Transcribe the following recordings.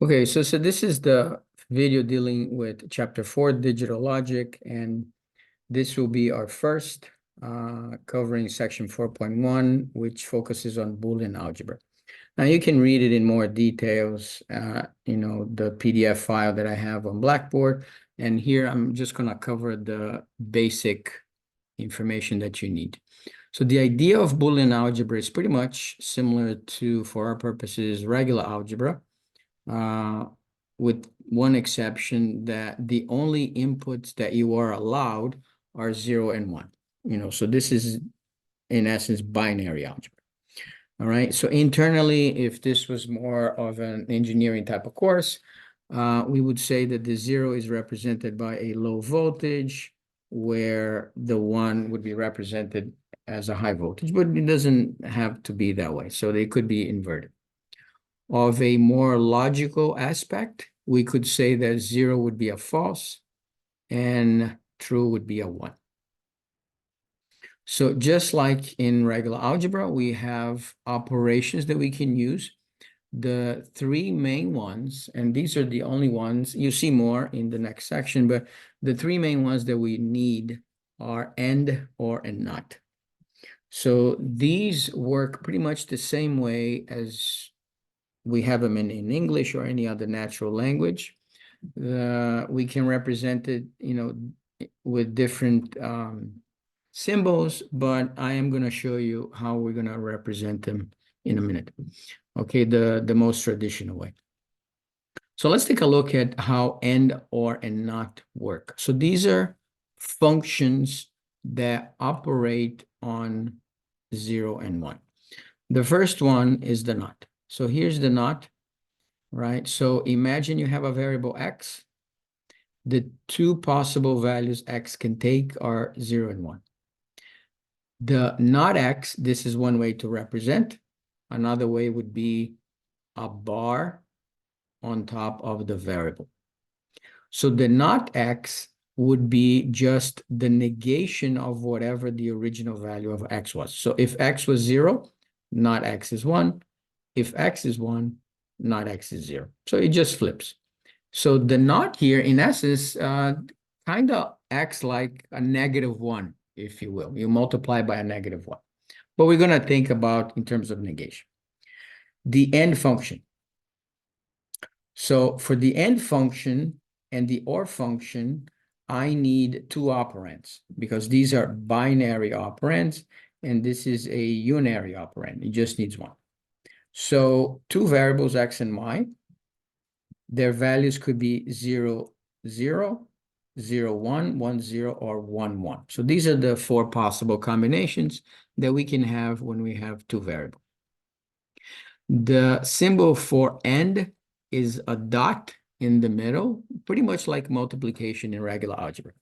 Okay, so this is the video dealing with chapter 4, digital logic, and this will be our first covering section 4.1, which focuses on Boolean algebra. Now you can read it in more details, the PDF file that I have on Blackboard, and here I'm just going to cover the basic information that you need. So the idea of Boolean algebra is pretty much similar to, for our purposes, regular algebra. With one exception, that the only inputs that you are allowed are 0 and 1. So this is, in essence, binary algebra. All right. So internally, if this was more of an engineering type of course, we would say that the 0 is represented by a low voltage, where the 1 would be represented as a high voltage, but it doesn't have to be that way. So they could be inverted. Of a more logical aspect, we could say that 0 would be a false and true would be a 1. So just like in regular algebra, we have operations that we can use. The three main ones, and these are the only ones, you see more in the next section, but the three main ones that we need are and, or, and not. So these work pretty much the same way as we have them in English or any other natural language. We can represent it, with different symbols, but I am going to show you how we're going to represent them in a minute. Okay, the most traditional way. So let's take a look at how and, or, and not work. So these are functions that operate on 0 and 1. The first one is the not. So here's the not, right? So imagine you have a variable x. The two possible values x can take are 0 and 1. The not x, this is one way to represent. Another way would be a bar on top of the variable. So the not x would be just the negation of whatever the original value of x was. So if x was 0, not x is 1. If x is 1, not x is 0. So it just flips. So the not here, in essence, kind of acts like a -1, if you will. You multiply by a -1. But we're going to think about in terms of negation. The end function. So for the end function and the or function, I need two operands because these are binary operands, and this is a unary operand. It just needs one. So two variables, x and y, their values could be 0, 0, 0, 1, 1, 0, or 1, 1. So these are the four possible combinations that we can have when we have two variables. The symbol for and is a dot in the middle, pretty much like multiplication in regular algebra.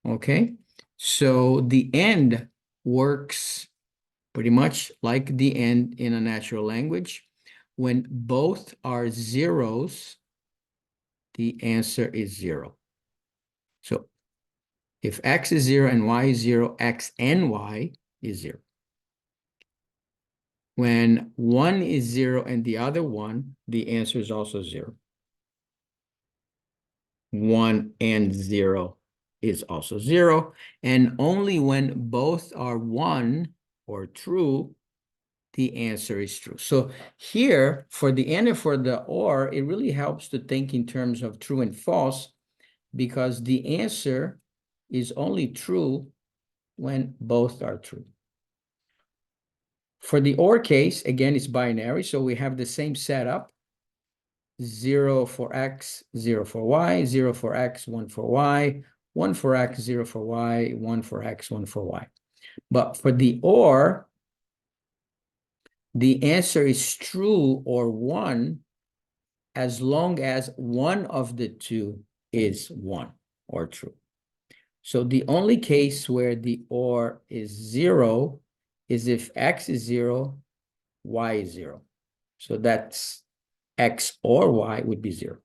Okay, so the and works pretty much like the and in a natural language. When both are zeros, the answer is 0. So if x is 0 and y is 0, x and y is 0. When one is 0 and the other one, the answer is also 0. 1 and 0 is also 0. And only when both are 1 or true, the answer is true. So here, for the and and for the or, it really helps to think in terms of true and false, because the answer is only true when both are true. For the or case, again, it's binary, so we have the same setup. 0 for x, 0 for y, 0 for x, 1 for y, 1 for x, 0 for y, 1 for x, 1 for y. But for the or, the answer is true or 1 as long as one of the two is 1 or true. So the only case where the or is 0 is if x is 0, y is 0. So that's x or y would be 0.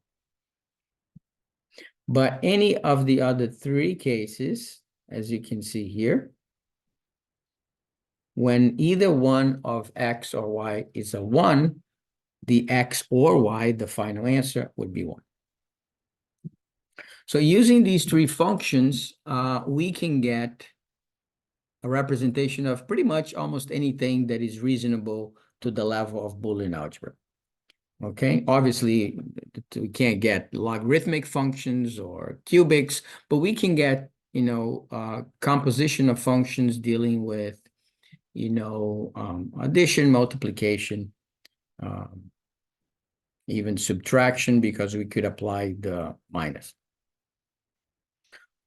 But any of the other three cases, as you can see here, when either one of x or y is a 1, the x or y, the final answer would be 1. So using these three functions, we can get a representation of pretty much almost anything that is reasonable to the level of Boolean algebra. Okay, obviously we can't get logarithmic functions or cubics, but we can get, composition of functions dealing with, addition, multiplication, even subtraction, because we could apply the minus.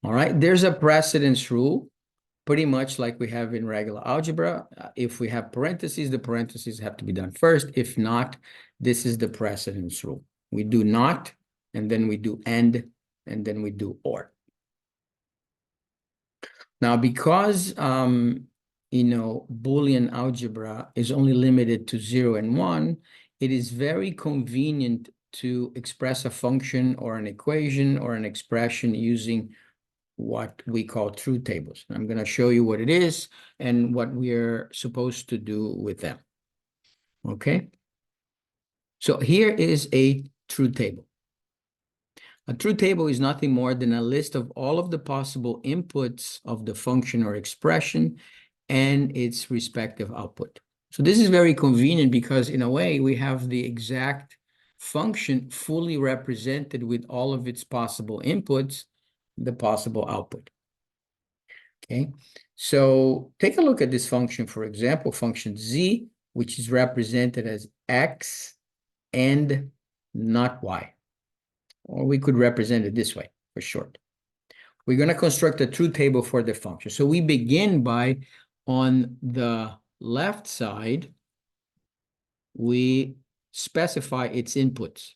All right, there's a precedence rule, pretty much like we have in regular algebra. If we have parentheses, the parentheses have to be done first. If not, this is the precedence rule. We do not, and then we do and then we do or. Now, because, Boolean algebra is only limited to 0 and 1, it is very convenient to express a function or an equation or an expression using what we call truth tables. I'm going to show you what it is and what we're supposed to do with them. Okay? So here is a truth table. A truth table is nothing more than a list of all of the possible inputs of the function or expression and its respective output. So this is very convenient because in a way we have the exact function fully represented with all of its possible inputs, the possible output. Okay, so take a look at this function, for example, function z, which is represented as x and not y. Or we could represent it this way for short. We're going to construct a truth table for the function. So we begin by, on the left side, we specify its inputs,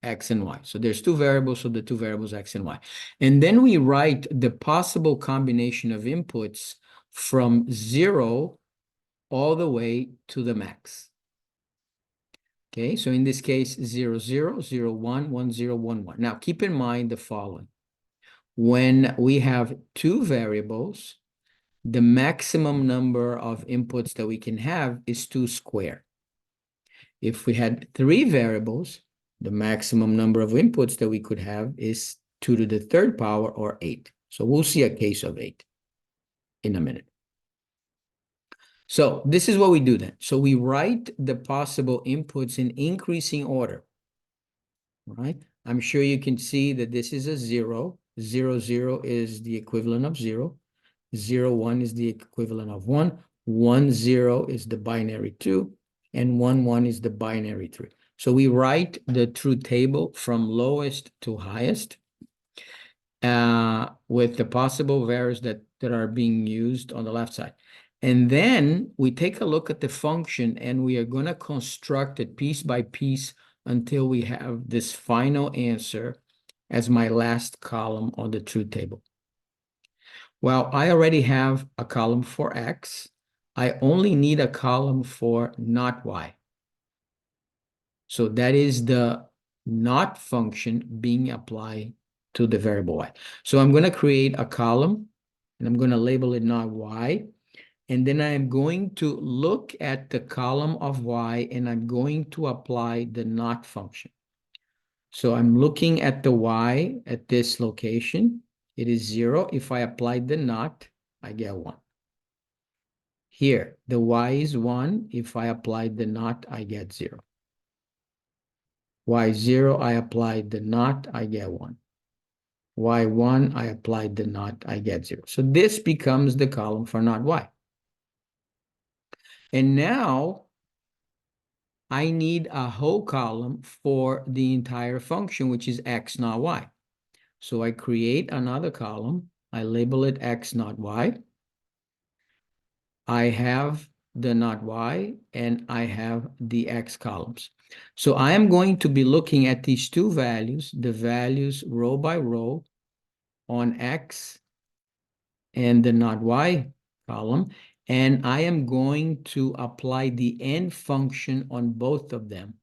x and y. So there's two variables, so the two variables x and y. And then we write the possible combination of inputs from 0 all the way to the max. Okay, so in this case, 0, 0, 0, 1, 1, 0, 1, 1. Now, keep in mind the following. When we have two variables, the maximum number of inputs that we can have is 2 squared. If we had 3 variables, the maximum number of inputs that we could have is 2 to the 3rd power, or 8. So we'll see a case of 8 in a minute. So this is what we do then. So we write the possible inputs in increasing order. Right? I'm sure you can see that this is a 0. 0, 0 is the equivalent of 0. 0, 1 is the equivalent of 1. 1, 0 is the binary 2. And 1, 1 is the binary 3. So we write the truth table from lowest to highest with the possible values that are being used on the left side. And then we take a look at the function and we are going to construct it piece by piece until we have this final answer as my last column on the truth table. Well, I already have a column for x. I only need a column for not y. So that is the not function being applied to the variable y. So I'm going to create a column and I'm going to label it not y. And then I'm going to look at the column of y and I'm going to apply the not function. So I'm looking at the y at this location. It is 0. If I apply the not, I get 1. Here, the y is 1. If I apply the not, I get 0. Y0, I applied the not, I get 1. Y1, I applied the not, I get 0. So this becomes the column for not y. And now I need a whole column for the entire function, which is x not y. So I create another column. I label it x not y. I have the not y and I have the x columns. So I am going to be looking at these two values, the values row by row on x and the not y column, and I am going to apply the end function on both of them,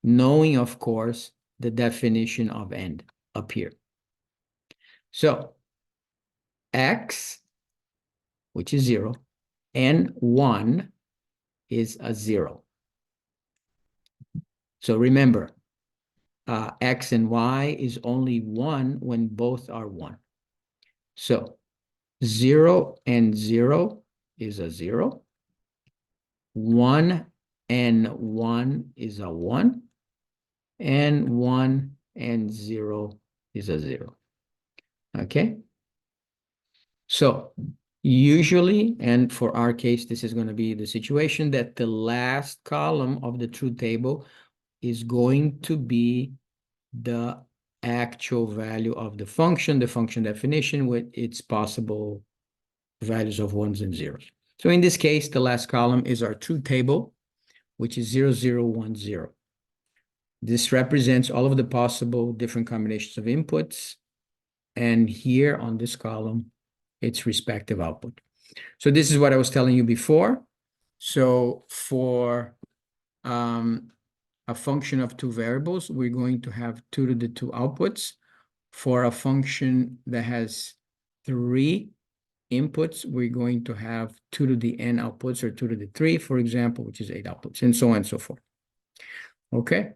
knowing, of course, the definition of end up here. So x, which is 0, and 1 is a 0. So remember, X and Y is only 1 when both are 1. So 0 and 0 is a 0. 1 and 1 is a 1. And 1 and 0 is a 0. Okay? So usually, and for our case, this is going to be the situation that the last column of the truth table is going to be the actual value of the function definition with its possible values of ones and zeros. So in this case, the last column is our truth table, which is 0, 0, 1, 0. This represents all of the possible different combinations of inputs. And here on this column, its respective output. So this is what I was telling you before. So for a function of two variables, we're going to have 2 to the 2 outputs. For a function that has 3 inputs, we're going to have 2 to the n outputs, or 2 to the 3, for example, which is 8 outputs, and so on and so forth. Okay?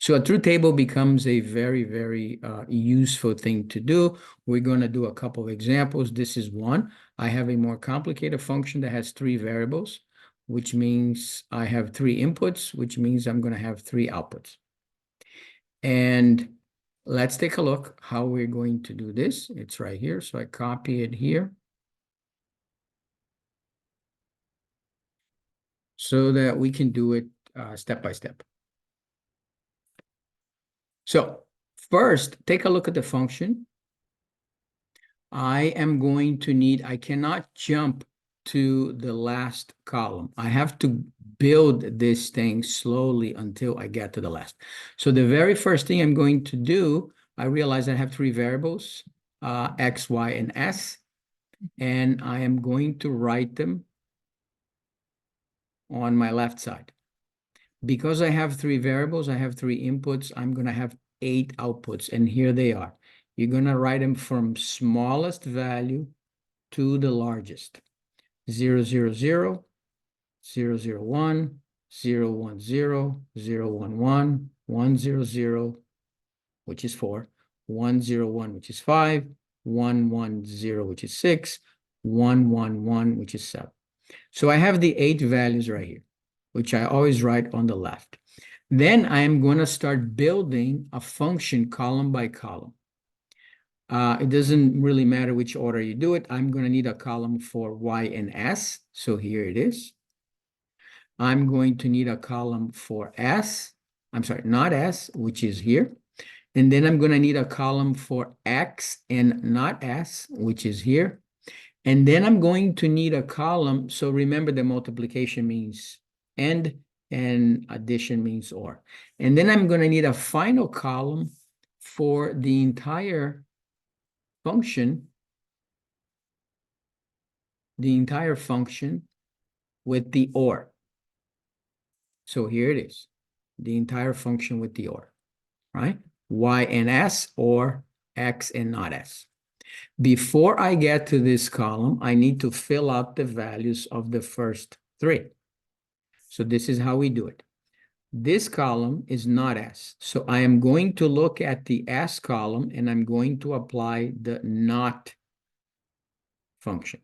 So a truth table becomes a very, very useful thing to do. We're going to do a couple of examples. This is one. I have a more complicated function that has 3 variables, which means I have 3 inputs, which means I'm going to have 3 outputs. And let's take a look how we're going to do this. It's right here. So I copy it here so that we can do it step by step. So first, take a look at the function. I cannot jump to the last column. I have to build this thing slowly until I get to the last. So the very first thing I'm going to do, I realize I have 3 variables, X, Y, and S, and I am going to write them on my left side. Because I have 3 variables, I have 3 inputs, I'm going to have 8 outputs, and here they are. You're going to write them from smallest value to the largest. 0, 0, 0, 0, 0, 1, 0, 1, 0, 0, 1, 1, 1, 0, 0, which is 4, 1, 0, 1, which is 5, 1, 1, 0, which is 6, 1, 1, 1, which is 7. So I have the 8 values right here, which I always write on the left. Then I am going to start building a function column by column. It doesn't really matter which order you do it. I'm going to need a column for Y and S. So here it is. I'm going to need a column for S. I'm sorry, not S, which is here. And then I'm going to need a column for X and not S, which is here. And then I'm going to need a column. So remember, the multiplication means and addition means or. And then I'm going to need a final column for the entire function, with the or. So here it is, the entire function with the or, right? Y and S, or X and not S. Before I get to this column, I need to fill out the values of the first 3. So this is how we do it. This column is not S. So I am going to look at the S column and I'm going to apply the not function.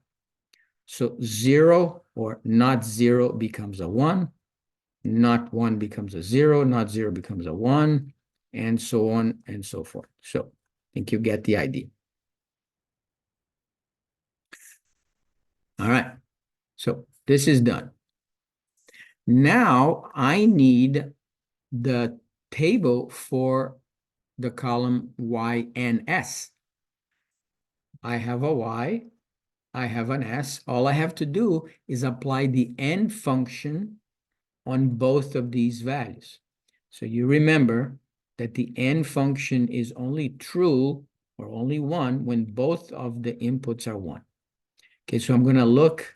So 0 or not 0 becomes a 1. Not 1 becomes a 0. Not 0 becomes a 1. And so on and so forth. So I think you get the idea. All right. So this is done. Now I need the table for the column Y and S. I have a Y, I have an S. All I have to do is apply the n function on both of these values. So you remember that the n function is only true or only 1 when both of the inputs are 1. Okay, so I'm going to look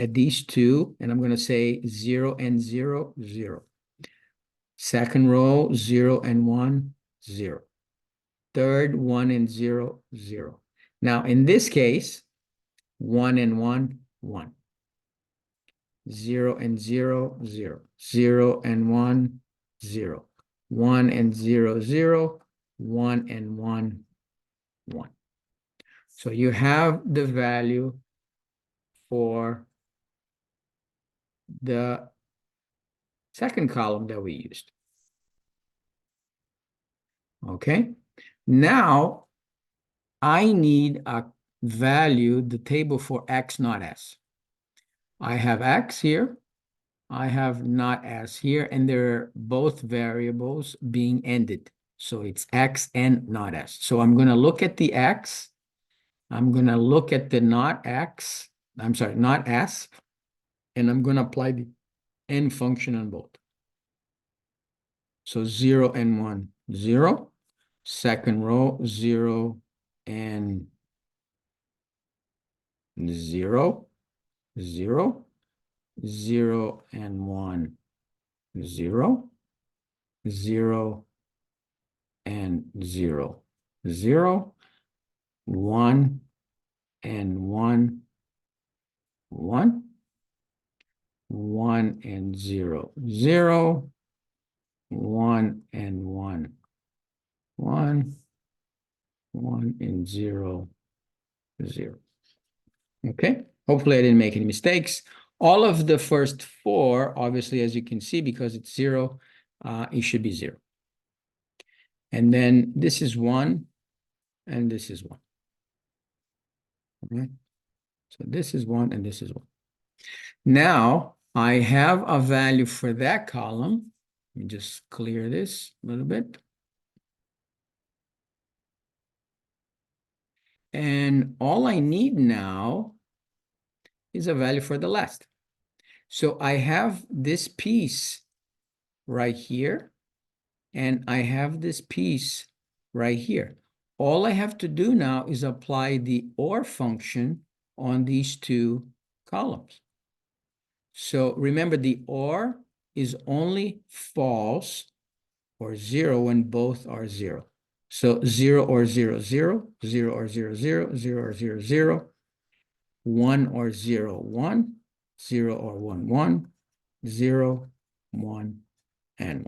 at these two, and I'm going to say 0 and 0, 0. Second row, 0 and 1, 0. Third, 1 and 0, 0. Now, in this case, 1 and 1, 1. 0 and 0, 0. 0 and 1, 0. 1 and 0, 0. 1 and 1, 1. So you have the value for the second column that we used. Okay. Now I need a value, the table for X not S. I have X here. I have not S here, and they're both variables being ended. So it's X and not S. So I'm going to look at the X. I'm going to look at the not X. I'm sorry, not S. And I'm going to apply the end function on both. So 0 and 1, 0. Second row, 0 and 0, 0. 0 and 1, 0. 0 and 0, 0. 1 and 1, 1. 1 and 0, 0. 1 and 1, 1. 1 and 0, 0. Okay, hopefully I didn't make any mistakes. All of the first four, obviously, as you can see, because it's 0, it should be 0. And then this is 1, and this is 1. Okay, so this is 1, and this is 1. Now, I have a value for that column. Let me just clear this a little bit. And all I need now is a value for the last. So I have this piece right here, and I have this piece right here. All I have to do now is apply the OR function on these two columns. So remember, the OR is only false or 0 when both are 0. So 0 or 0, 0, 0 or 0, 0, 0 or 0, 0, 1 or 0, 1, 0 or 1, 1, 0, 1, and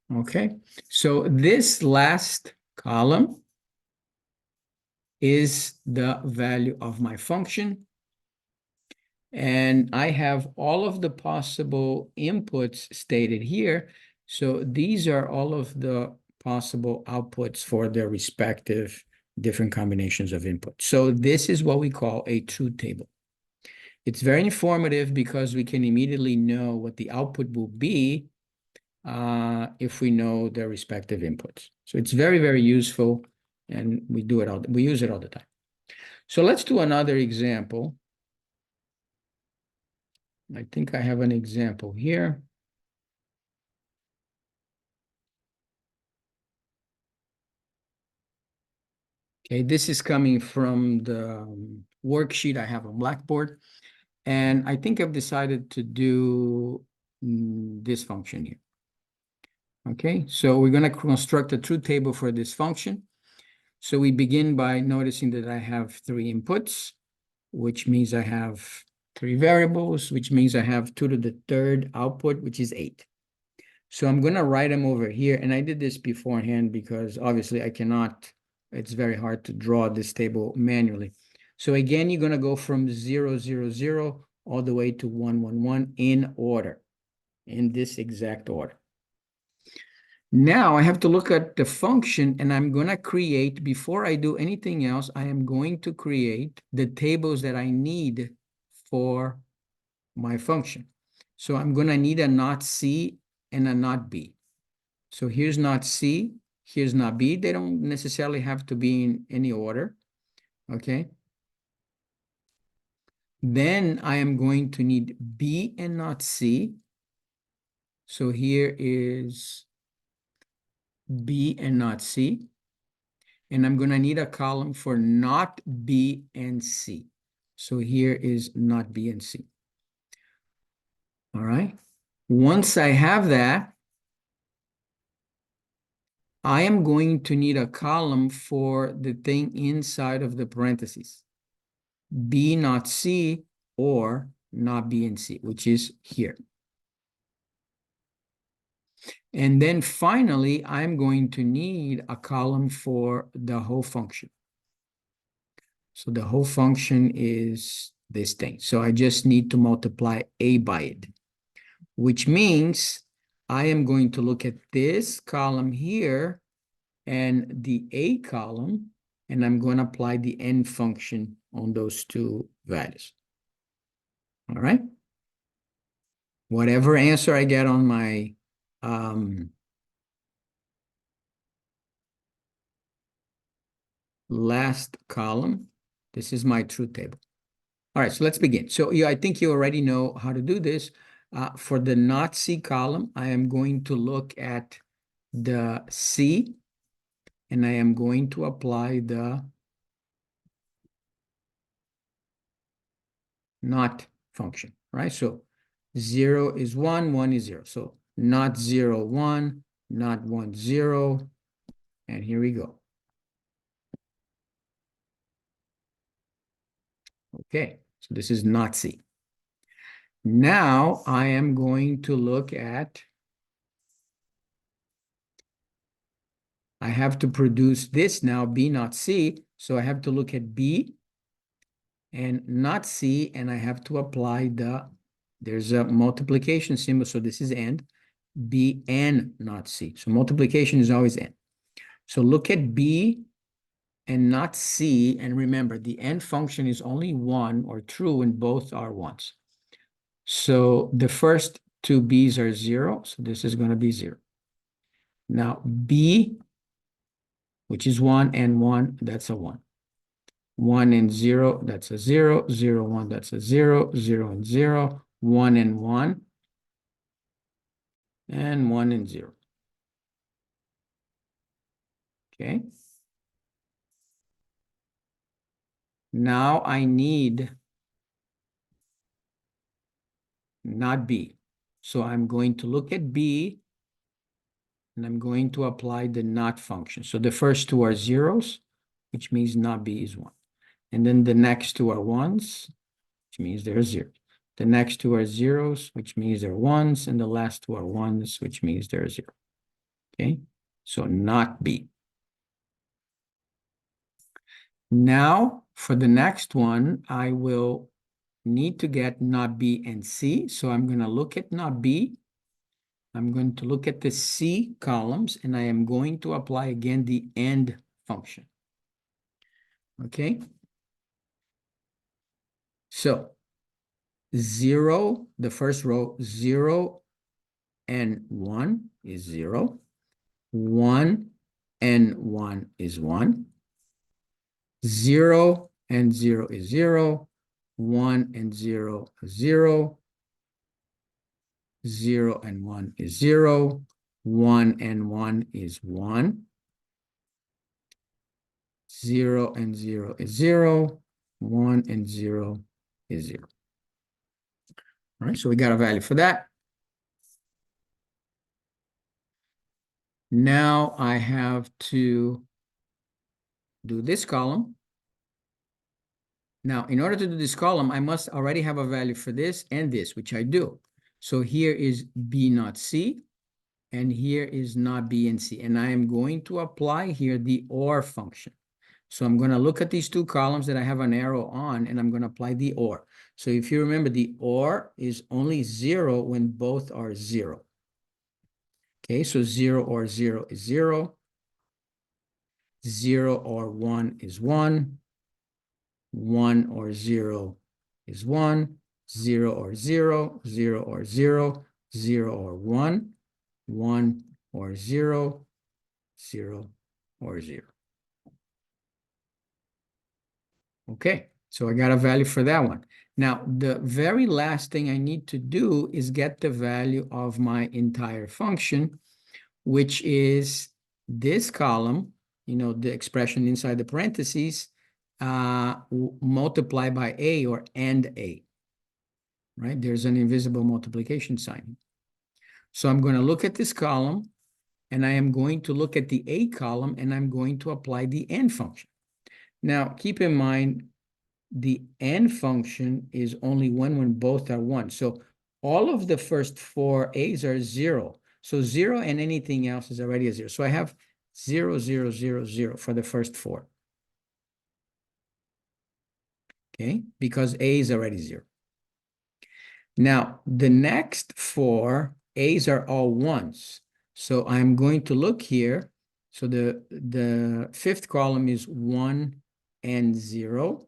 1. Okay, so this last column is the value of my function. And I have all of the possible inputs stated here. So these are all of the possible outputs for their respective different combinations of input. So this is what we call a truth table. It's very informative because we can immediately know what the output will be if we know their respective inputs. So it's very, very useful, and we use it all the time. So let's do another example. I think I have an example here. Okay, this is coming from the worksheet I have on Blackboard. And I think I've decided to do this function here. Okay, so we're going to construct a truth table for this function. So we begin by noticing that I have 3 inputs, which means I have 3 variables, which means I have 2 to the 3rd output, which is 8. So I'm going to write them over here. And I did this beforehand because obviously I cannot, it's very hard to draw this table manually. So again, you're going to go from 0, 0, 0 all the way to 1, 1, 1 in order, in this exact order. Now I have to look at the function, and I'm going to create, before I do anything else, I am going to create the tables that I need for my function. So I'm going to need a not C and a not B. So here's not C, here's not B. They don't necessarily have to be in any order, okay? Then I am going to need B and not C. So here is B and not C. And I'm going to need a column for not B and C. So here is not B and C. All right. Once I have that, I am going to need a column for the thing inside of the parentheses. B not C or not B and C, which is here. And then finally, I'm going to need a column for the whole function. So the whole function is this thing. So I just need to multiply a by it, which means I am going to look at this column here and the a column, and I'm going to apply the n function on those two values. All right? Whatever answer I get on my last column, this is my truth table. All right, so let's begin. So I think you already know how to do this. For the not C column, I am going to look at the C, and I am going to apply the not function, right? So 0 is 1, 1 is 0. So not 0, 1, not 1, 0. And here we go. Okay, so this is not C. Now I am going to look at, I have to produce this now, B not C. So I have to look at B and not C, and I have to apply there's a multiplication symbol, so this is and, B and not C. So multiplication is always and. So look at B and not C, and remember, the and function is only 1 or true when both are 1s. So the first two B's are 0, so this is going to be 0. Now B, which is 1 and 1, that's a 1. 1 and 0, that's a 0. 0, 1, that's a 0. 0 and 0. 1 and 1. And 1 and 0. Okay. Now I need not B. So I'm going to look at B, and I'm going to apply the not function. So the first two are zeros, which means not B is 1. And then the next two are 1s, which means they're 0. The next two are zeros, which means they're 1s, and the last two are 1s, which means they're 0. Okay, so not B. Now, for the next one, I will need to get not B and C. So I'm going to look at not B. I'm going to look at the C columns, and I am going to apply again the AND function. Okay? So 0, the first row, 0 and 1 is 0. 1 and 1 is 1. 0 and 0 is 0. 1 and 0 is 0. 0 and 1 is 0. 1 and 1 is 1. 0 and 0 is 0. 1 and 0 is 0. All right, so we got a value for that. Now I have to do this column. Now, in order to do this column, I must already have a value for this and this, which I do. So here is B not C, and here is not B and C. And I am going to apply here the OR function. So I'm going to look at these two columns that I have an arrow on, and I'm going to apply the OR. So if you remember, the OR is only 0 when both are 0. Okay, so 0 or 0 is 0. 0 or 1 is 1. 1 or 0 is 1. 0 or 0. 0 or 0. 0 or 1. 1 or 0. 0 or 0. Okay, so I got a value for that one. Now, the very last thing I need to do is get the value of my entire function, which is this column, the expression inside the parentheses, multiply by A or and A, right? There's an invisible multiplication sign. So I'm going to look at this column, and I am going to look at the A column, and I'm going to apply the AND function. Now, keep in mind, the AND function is only 1 when both are 1. So all of the first 4 A's are 0. So 0 and anything else is already a 0. So I have 0, 0, 0, 0 for the first four. Okay, because A is already 0. Now, the next four A's are all ones. So I'm going to look here. So the fifth column is 1 and 0.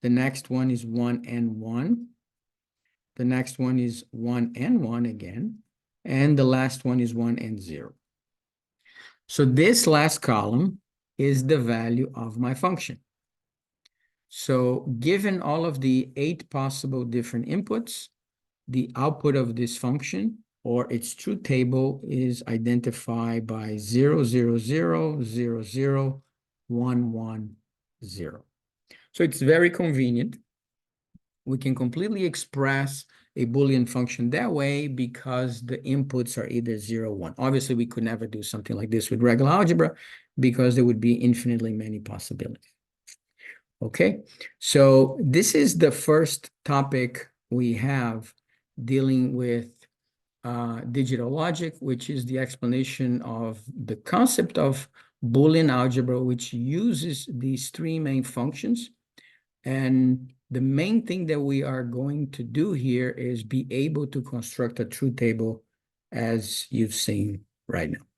The next one is 1 and 1. The next one is 1 and 1 again. And the last one is 1 and 0. So this last column is the value of my function. So given all of the 8 possible different inputs, the output of this function or its truth table is identified by 0, 0, 0, 0, 0, 1, 1, 0. So it's very convenient. We can completely express a Boolean function that way because the inputs are either 0, 1. Obviously, we could never do something like this with regular algebra because there would be infinitely many possibilities. Okay, so this is the first topic we have dealing with digital logic, which is the explanation of the concept of Boolean algebra, which uses these three main functions. And the main thing that we are going to do here is be able to construct a truth table as you've seen right now.